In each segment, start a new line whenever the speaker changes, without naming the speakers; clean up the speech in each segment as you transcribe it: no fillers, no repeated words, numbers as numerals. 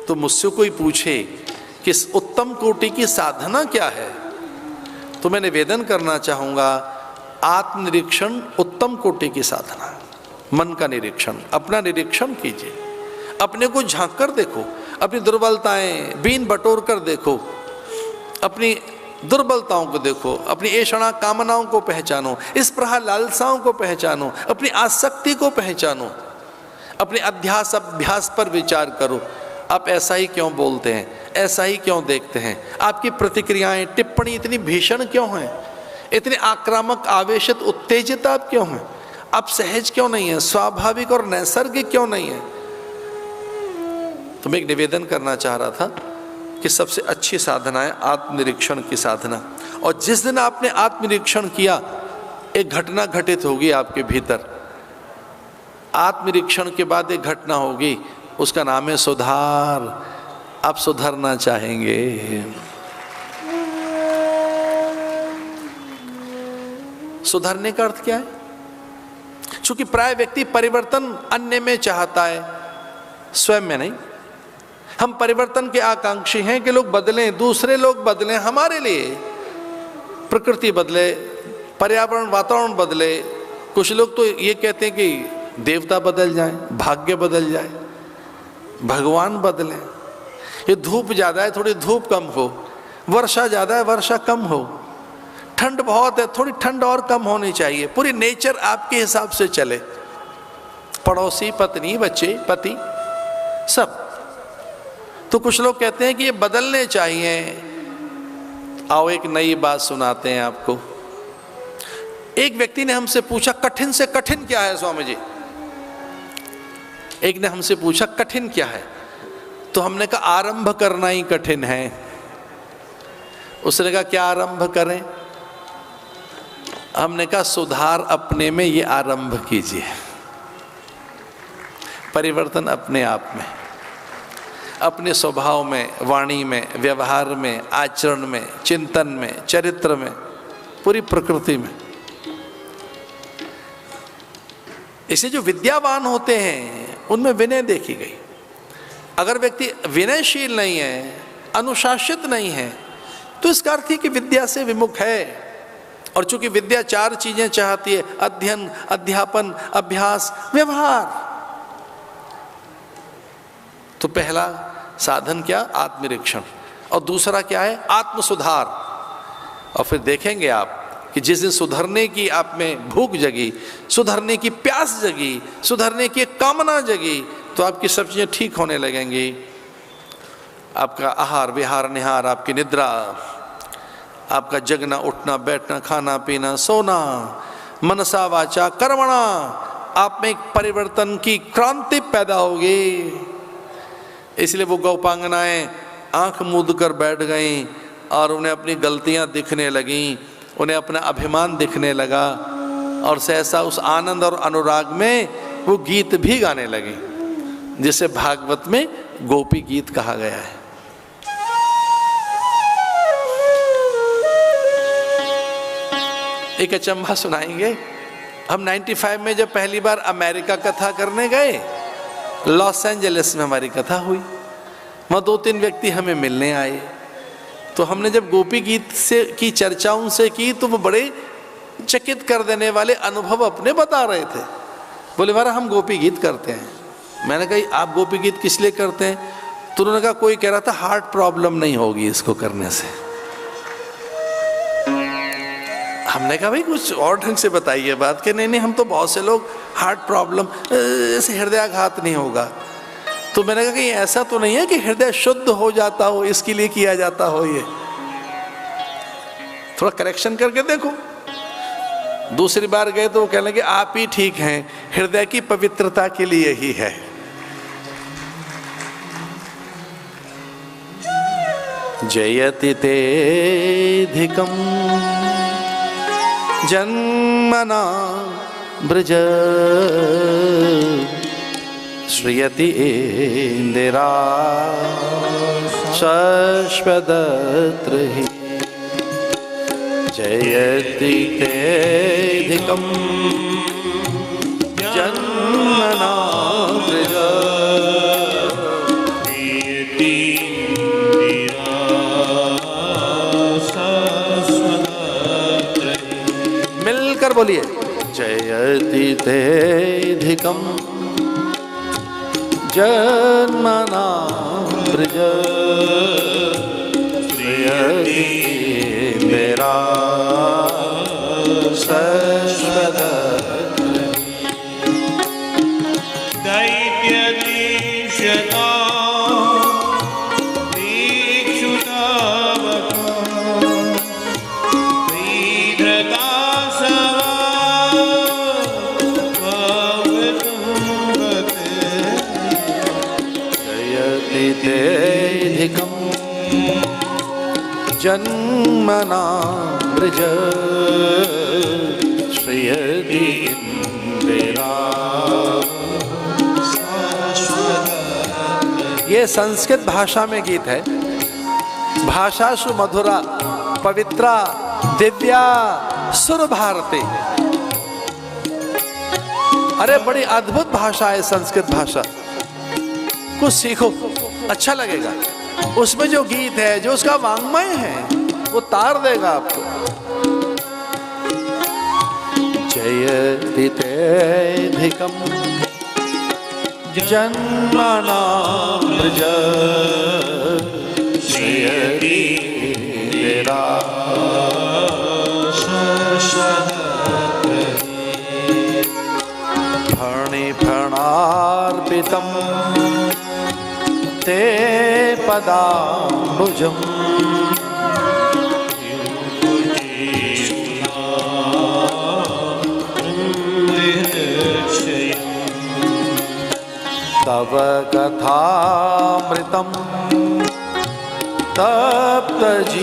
तो मुझसे कोई पूछे कि इस उत्तम कोटि की साधना क्या है, तो मैं निवेदन करना चाहूँगा, आत्मनिरीक्षण उत्तम कोटि की साधना। मन का निरीक्षण, अपना निरीक्षण कीजिए, अपने को झांक कर देखो, अपनी दुर्बलताएं बीन बटोर कर देखो, अपनी दुर्बलताओं को देखो, अपनी ऐषणा कामनाओं को पहचानो, इस प्रकार लालसाओं को पहचानो, अपनी आसक्ति को पहचानो, अपने अध्यास अभ्यास पर विचार करो। आप ऐसा ही क्यों बोलते हैं, ऐसा ही क्यों देखते हैं, आपकी प्रतिक्रियाएं टिप्पणी इतनी भीषण क्यों हैं, इतने आक्रामक आवेशित उत्तेजित आप क्यों हैं, आप सहज क्यों नहीं है, स्वाभाविक और नैसर्गिक क्यों नहीं है। तो मैं एक निवेदन करना चाह रहा था कि सबसे अच्छी साधना है आत्मनिरीक्षण की साधना। और जिस दिन आपने आत्मनिरीक्षण किया, एक घटना घटित होगी आपके भीतर। आत्मनिरीक्षण के बाद एक घटना होगी, उसका नाम है सुधार। आप सुधरना चाहेंगे। सुधरने का अर्थ क्या है? क्योंकि प्राय व्यक्ति परिवर्तन अन्य में चाहता है, स्वयं में नहीं। हम परिवर्तन के आकांक्षी हैं कि लोग बदलें, दूसरे लोग बदलें हमारे लिए, प्रकृति बदले, पर्यावरण वातावरण बदले। कुछ लोग तो ये कहते हैं कि देवता बदल जाएं, भाग्य बदल जाए, भगवान बदले, ये धूप ज़्यादा है थोड़ी धूप कम हो, वर्षा ज़्यादा है वर्षा कम हो, ठंड बहुत है थोड़ी ठंड और कम होनी चाहिए, पूरी नेचर आपके हिसाब से चले, पड़ोसी, पत्नी, बच्चे, पति, सब। तो कुछ लोग कहते हैं कि ये बदलने चाहिए। आओ एक नई बात सुनाते हैं आपको। एक व्यक्ति ने हमसे पूछा, कठिन से कठिन क्या है स्वामी जी? एक ने हमसे पूछा कठिन क्या है, तो हमने कहा आरंभ करना ही कठिन है। उसने कहा क्या आरंभ करें? हमने कहा सुधार अपने में ये आरंभ कीजिए, परिवर्तन अपने आप में, अपने स्वभाव में, वाणी में, व्यवहार में, आचरण में, चिंतन में, चरित्र में, पूरी प्रकृति में। इसे जो विद्यावान होते हैं उनमें विनय देखी गई। अगर व्यक्ति विनयशील नहीं है, अनुशासित नहीं है, तो इसका अर्थ है कि विद्या से विमुख है। और चूंकि विद्या चार चीजें चाहती है, अध्ययन, अध्यापन, अभ्यास, व्यवहार। तो पहला साधन क्या? आत्मनिरीक्षण। और दूसरा क्या है? आत्म सुधार। और फिर देखेंगे आप कि जिस दिन सुधरने की आप में भूख जगी, सुधरने की प्यास जगी, सुधरने की कामना जगी, तो आपकी सब चीजें ठीक होने लगेंगी। आपका आहार विहार निहार, आपकी निद्रा, आपका जगना उठना बैठना, खाना पीना सोना, मनसा वाचा कर्मणा, आप में एक परिवर्तन की क्रांति पैदा होगी। इसलिए वो गौपांगनाएं आंख मूंद कर बैठ गईं और उन्हें अपनी गलतियां दिखने लगीं, उन्हें अपना अभिमान दिखने लगा, और सहसा उस आनंद और अनुराग में वो गीत भी गाने लगे, जिसे भागवत में गोपी गीत कहा गया है। एक अचंभा सुनाएंगे। हम 95 में जब पहली बार अमेरिका कथा करने गए, लॉस एंजलिस में हमारी कथा हुई। वहाँ 2-3 व्यक्ति हमें मिलने आए। तो हमने जब गोपी गीत से की चर्चा उनसे की, तो वो बड़े चकित कर देने वाले अनुभव अपने बता रहे थे। बोले महाराज हम गोपी गीत करते हैं। मैंने कहा आप गोपी गीत किस लिए करते हैं? तो उन्होंने कहा कोई कह रहा था हार्ट प्रॉब्लम नहीं होगी इसको करने से। हमने कहा भाई कुछ और ढंग से बताइए बात। के नहीं हम तो बहुत से लोग हार्ट प्रॉब्लम ऐसे हृदयाघात नहीं होगा। तो मैंने कहा कि ऐसा तो नहीं है कि हृदय शुद्ध हो जाता हो इसके लिए किया जाता हो, ये थोड़ा करेक्शन करके देखो। दूसरी बार गए तो वो कहने लगे आप ही ठीक हैं, हृदय की पवित्रता के लिए ही है। जयति तेधिकं जन्मना ब्रज श्रियति इंदिरा शश्वदत्र हि जयति तेधिकं जन्मना ब्रज बोलिए। जयति तेधिकं जन्मनां ब्रज श्रियति मेरा शाश्वत
दैत्यदीक्षता
तेधिकं जन्मनां ब्रज श्रियति इंदिरा। ये संस्कृत भाषा में गीत है। भाषा सुमधुरा पवित्रा दिव्या सुर भारती। अरे बड़ी अद्भुत भाषा है संस्कृत भाषा, कुछ सीखो, अच्छा लगेगा। उसमें जो गीत है, जो उसका वांग्मय है, वो तार देगा आपको। जयति तेधिकं जन्मनां ब्रज श्रियति इंदिरा। फणिफणार्पितं ते पदाम्बुजम् तव कथामृतं तप्तजीवनम्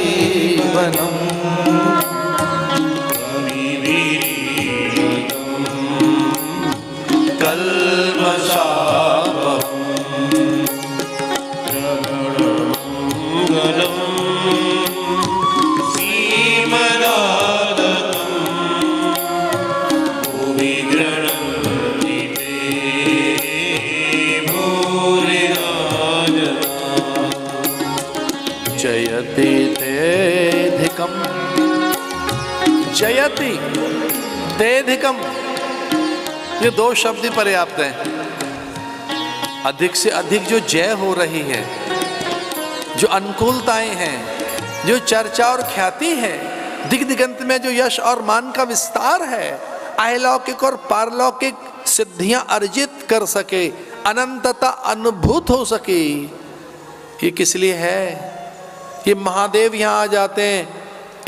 जयति तेधिकं जयति तेधिकं, ये दो शब्द पर्याप्त हैं। अधिक से अधिक जो जय हो रही है, जो अनुकूलताएं हैं, जो चर्चा और ख्याति है, दिग दिगंत में जो यश और मान का विस्तार है, अलौकिक और पारलौकिक सिद्धियां अर्जित कर सके, अनंतता अनुभूत हो सके, ये किस लिए है? ये महादेव यहाँ आ जाते हैं।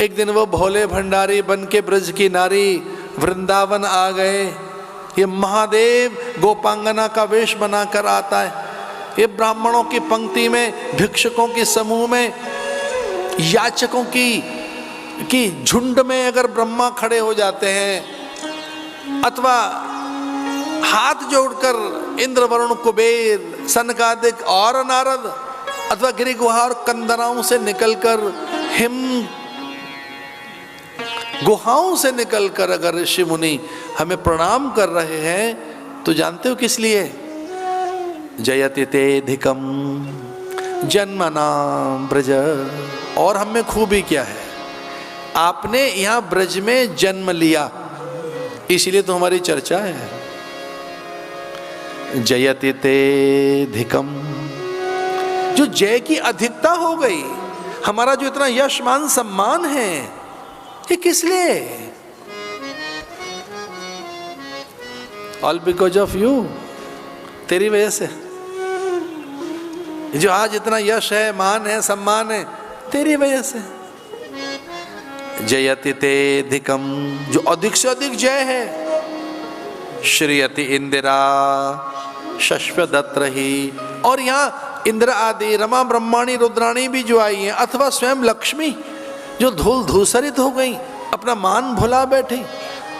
एक दिन वो भोले भंडारी बन के ब्रज की नारी वृंदावन आ गए। ये महादेव गोपांगना का वेश बनाकर आता है। ये ब्राह्मणों की पंक्ति में, भिक्षुकों के समूह में, याचकों की झुंड में अगर ब्रह्मा खड़े हो जाते हैं, अथवा हाथ जोड़कर इंद्र वरुण कुबेर सनकादिक और नारद, अथवा गिरि गुहा और कंदराओं से निकलकर, हिम गुहाओं से निकलकर अगर ऋषि मुनि हमें प्रणाम कर रहे हैं, तो जानते हो किस लिए? जयति तेधिकं जन्मनां ब्रज। और हमें खूबी क्या है? आपने यहाँ ब्रज में जन्म लिया, इसलिए तो हमारी चर्चा है। जयति तेधिकं, जो जय की अधिकता हो गई, हमारा जो इतना यश मान सम्मान है, ये किस लिए? ऑल बिकॉज ऑफ यू, तेरी वजह से। जो आज इतना यश है, मान है, सम्मान है, तेरी वजह से। जयति तेधिकं, जो अधिक से अधिक जय है। श्रियति इंदिरा शश्वदत्त रही। और यहाँ इंद्र आदि रमा ब्रह्माणी रुद्राणी भी जो आई हैं, अथवा स्वयं लक्ष्मी जो धूल धूसरित हो गई, अपना मान भुला बैठी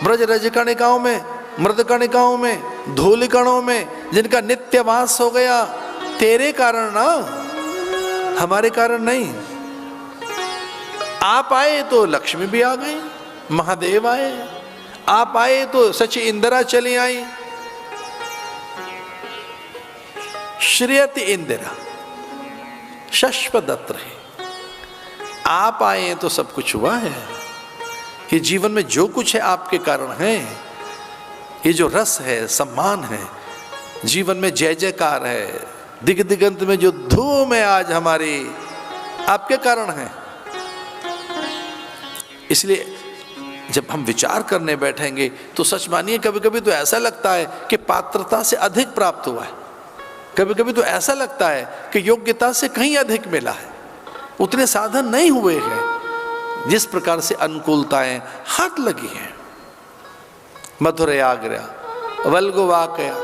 ब्रज रज कणिकाओं में, मृद कणिकाओं में, धूल कणों में, जिनका नित्य वास हो गया, तेरे कारण ना, हमारे कारण नहीं। आप आए तो लक्ष्मी भी आ गई, महादेव आए, आप आए तो सची इंदिरा चली आई। श्रियति इंदिरा शश्वदत्त रही। आप आए तो सब कुछ हुआ है। कि जीवन में जो कुछ है आपके कारण है। ये जो रस है, सम्मान है, जीवन में जय जयकार है, दिग दिगंत में जो धूम है आज हमारी, आपके कारण है। इसलिए जब हम विचार करने बैठेंगे तो सच मानिए कभी कभी तो ऐसा लगता है कि पात्रता से अधिक प्राप्त हुआ है, कभी कभी तो ऐसा लगता है कि योग्यता से कहीं अधिक मिला है, उतने साधन नहीं हुए हैं जिस प्रकार से अनुकूलताएं हाथ लगी हैं। मधुरयाग्र्या वल्गुवाकया,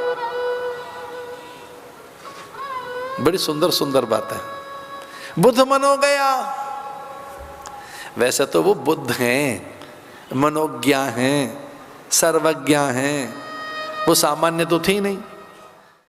बड़ी सुंदर सुंदर बात है। बुद्ध मनो गया, वैसे तो वो बुद्ध हैं, मनोज्ञा हैं, सर्वज्ञ हैं, वो सामान्य तो थी नहीं।